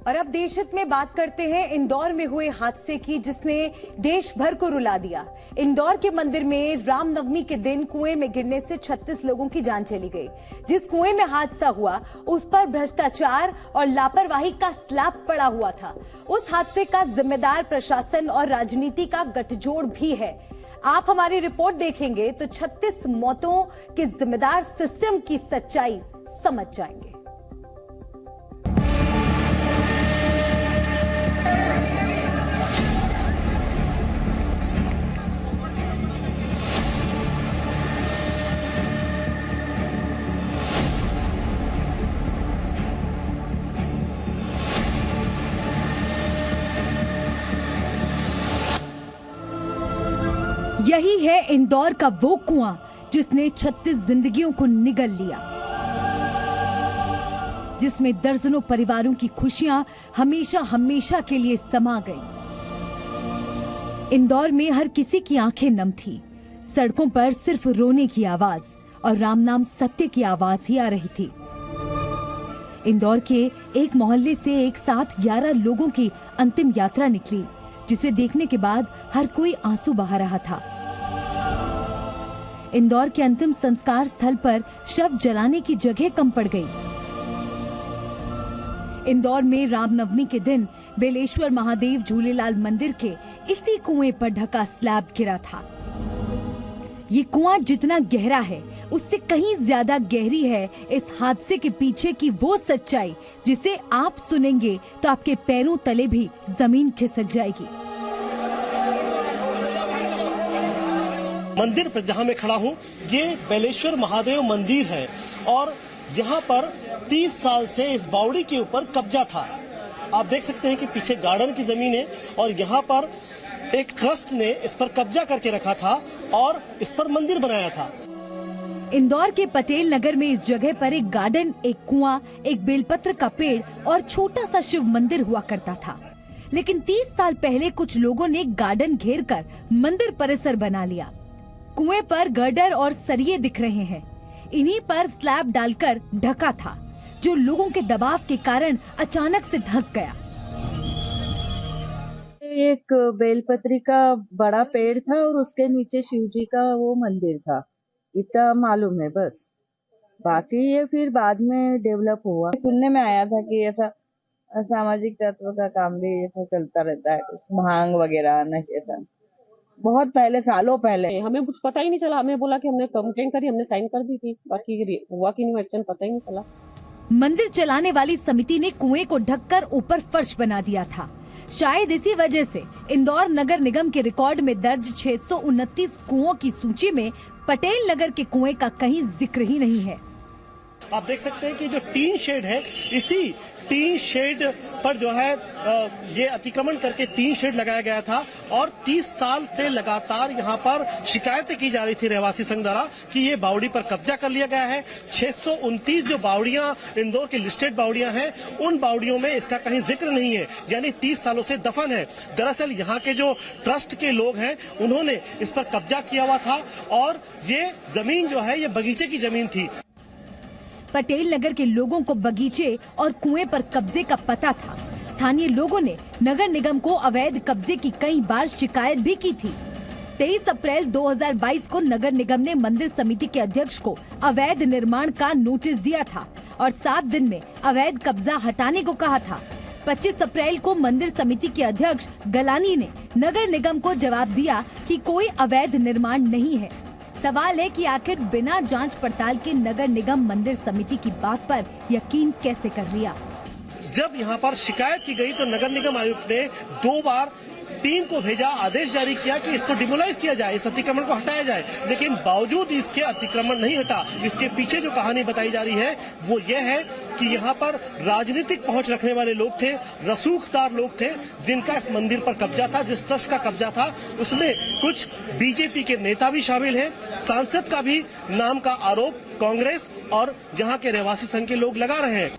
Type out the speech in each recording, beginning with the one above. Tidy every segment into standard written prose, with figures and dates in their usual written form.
और अब देश हित में बात करते हैं इंदौर में हुए हादसे की, जिसने देश भर को रुला दिया। इंदौर के मंदिर में रामनवमी के दिन कुएं में गिरने से 36 लोगों की जान चली गई। जिस कुएं में हादसा हुआ उस पर भ्रष्टाचार और लापरवाही का स्लैब पड़ा हुआ था। उस हादसे का जिम्मेदार प्रशासन और राजनीति का गठजोड़ भी है। आप हमारी रिपोर्ट देखेंगे तो 36 मौतों के जिम्मेदार सिस्टम की सच्चाई समझ जाएंगे। यही है इंदौर का वो कुआं जिसने 36 जिंदगियों को निगल लिया, जिसमें दर्जनों परिवारों की खुशियां हमेशा हमेशा के लिए समा गई। इंदौर में हर किसी की आंखें नम थी। सड़कों पर सिर्फ रोने की आवाज और राम नाम सत्य की आवाज ही आ रही थी। इंदौर के एक मोहल्ले से एक साथ 11 लोगों की अंतिम यात्रा निकली, जिसे देखने के बाद हर कोई आंसू बहा रहा था। इंदौर के अंतिम संस्कार स्थल पर शव जलाने की जगह कम पड़ गई। इंदौर में रामनवमी के दिन बेलेश्वर महादेव झूलेलाल मंदिर के इसी कुएं पर ढका स्लैब गिरा था। ये कुआं जितना गहरा है उससे कहीं ज्यादा गहरी है इस हादसे के पीछे की वो सच्चाई, जिसे आप सुनेंगे तो आपके पैरों तले भी जमीन खिसक जाएगी। मंदिर पर जहां मैं खड़ा हूं, ये बेलेश्वर महादेव मंदिर है और यहाँ पर 30 साल से इस बावड़ी के ऊपर कब्जा था। आप देख सकते हैं कि पीछे गार्डन की जमीन है और यहाँ पर एक ट्रस्ट ने इस पर कब्जा करके रखा था और इस पर मंदिर बनाया था। इंदौर के पटेल नगर में इस जगह पर एक गार्डन, एक कुआं, एक बेलपत्र का पेड़ और छोटा सा शिव मंदिर हुआ करता था। लेकिन 30 साल पहले कुछ लोगों ने गार्डन घेरकर मंदिर परिसर बना लिया। कुएं पर गर्डर और सरिये दिख रहे हैं। इन्हीं पर स्लैब डालकर ढका था, जो लोगों के दबाव के कारण अचानक से धंस गया। एक बेलपत्री का बड़ा पेड़ था और उसके नीचे शिव जी का वो मंदिर था, इतना मालूम है बस। बाकी ये फिर बाद में डेवलप हुआ। सुनने में आया था कि ऐसा सामाजिक तत्व का काम भी ऐसा चलता रहता है, कुछ भांग वगैरह नशे का। बहुत पहले, सालों पहले। हमें कुछ पता ही नहीं चला। हमें बोला कि हमने कंप्लेंट करी, हमने साइन कर दी थी, बाकी हुआ कि नहीं एक्शन पता ही नहीं चला। मंदिर चलाने वाली समिति ने कुएं को ढककर ऊपर फर्श बना दिया था। शायद इसी वजह से इंदौर नगर निगम के रिकॉर्ड में दर्ज 629 कुओं की सूची में पटेल नगर के कुएं का कहीं जिक्र ही नहीं है। आप देख सकते हैं कि जो टीन शेड है, इसी टीन शेड पर जो है ये अतिक्रमण करके टीन शेड लगाया गया था और 30 साल से लगातार यहाँ पर शिकायतें की जा रही थी रहवासी संघ द्वारा कि ये बावड़ी पर कब्जा कर लिया गया है। 629 जो बावड़ियां इंदौर की लिस्टेड बावड़ियां हैं, उन बावड़ियों में इसका कहीं जिक्र नहीं है, यानी 30 सालों से दफन है। दरअसल यहाँ के जो ट्रस्ट के लोग हैं, उन्होंने इस पर कब्जा किया हुआ था और ये जमीन जो है ये बगीचे की जमीन थी। पटेल नगर के लोगों को बगीचे और कुएं पर कब्जे का पता था। स्थानीय लोगों ने नगर निगम को अवैध कब्जे की कई बार शिकायत भी की थी। 23 अप्रैल 2022 को नगर निगम ने मंदिर समिति के अध्यक्ष को अवैध निर्माण का नोटिस दिया था और 7 दिन में अवैध कब्जा हटाने को कहा था। 25 अप्रैल को मंदिर समिति के अध्यक्ष गलानी ने नगर निगम को जवाब दिया कि कोई अवैध निर्माण नहीं है। सवाल है कि आखिर बिना जांच पड़ताल के नगर निगम मंदिर समिति की बात पर यकीन कैसे कर लिया। जब यहाँ पर शिकायत की गई तो नगर निगम आयुक्त ने 2 बार टीम को भेजा, आदेश जारी किया कि इसको डिमोलाइज किया जाए, इस अतिक्रमण को हटाया जाए, लेकिन बावजूद इसके अतिक्रमण नहीं हटा। इसके पीछे जो कहानी बताई जा रही है वो ये है कि यहाँ पर राजनीतिक पहुंच रखने वाले लोग थे, रसूखदार लोग थे, जिनका इस मंदिर पर कब्जा था। जिस ट्रस्ट का कब्जा था उसमें कुछ बीजेपी के नेता भी शामिल हैं। सांसद का भी नाम का आरोप कांग्रेस और यहाँ के रहवासी संघ के लोग लगा रहे हैं।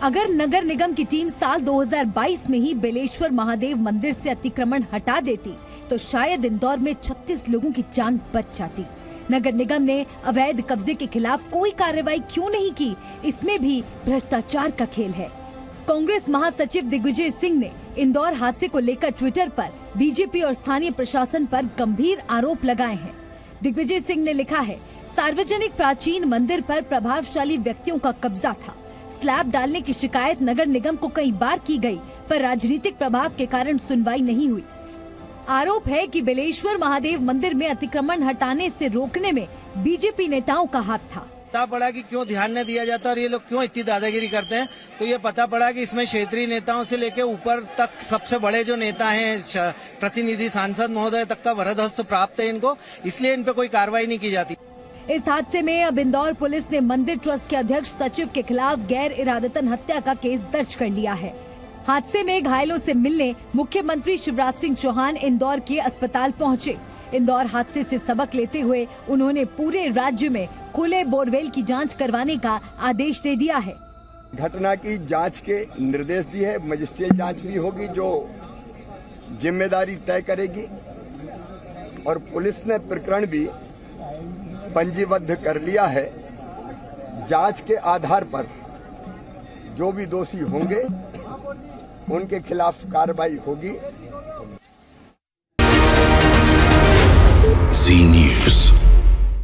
अगर नगर निगम की टीम साल 2022 में ही बेलेश्वर महादेव मंदिर से अतिक्रमण हटा देती तो शायद इंदौर में 36 लोगों की जान बच जाती। नगर निगम ने अवैध कब्जे के खिलाफ कोई कार्रवाई क्यों नहीं की, इसमें भी भ्रष्टाचार का खेल है। कांग्रेस महासचिव दिग्विजय सिंह ने इंदौर हादसे को लेकर ट्विटर पर बीजेपी और स्थानीय प्रशासन पर गंभीर आरोप लगाए हैं। दिग्विजय सिंह ने लिखा है, सार्वजनिक प्राचीन मंदिर पर प्रभावशाली व्यक्तियों का कब्जा था। स्लैब डालने की शिकायत नगर निगम को कई बार की गई, पर राजनीतिक प्रभाव के कारण सुनवाई नहीं हुई। आरोप है कि बेलेश्वर महादेव मंदिर में अतिक्रमण हटाने से रोकने में बीजेपी नेताओं का हाथ था। पता पड़ा कि क्यों ध्यान न दिया जाता और ये लोग क्यों इतनी दादागिरी करते हैं, तो ये पता पड़ा कि इसमें क्षेत्रीय नेताओं से लेकर ऊपर तक सबसे बड़े जो नेता हैं, प्रतिनिधि सांसद महोदय तक का वरद हस्त प्राप्त है इनको, इसलिए इन पे कोई कार्रवाई नहीं की जाती। इस हादसे में अब इंदौर पुलिस ने मंदिर ट्रस्ट के अध्यक्ष सचिव के खिलाफ गैर इरादतन हत्या का केस दर्ज कर लिया है। हादसे में घायलों से मिलने मुख्यमंत्री शिवराज सिंह चौहान इंदौर के अस्पताल पहुंचे। इंदौर हादसे से सबक लेते हुए उन्होंने पूरे राज्य में खुले बोरवेल की जांच करवाने का आदेश दे दिया है। घटना की जांच के निर्देश दिए है। मजिस्ट्रेट जांच भी होगी जो जिम्मेदारी तय करेगी, और पुलिस ने प्रकरण भी पंजीबद्ध कर लिया है। जांच के आधार पर जो भी दोषी होंगे उनके खिलाफ कार्रवाई होगी। जी न्यूज़।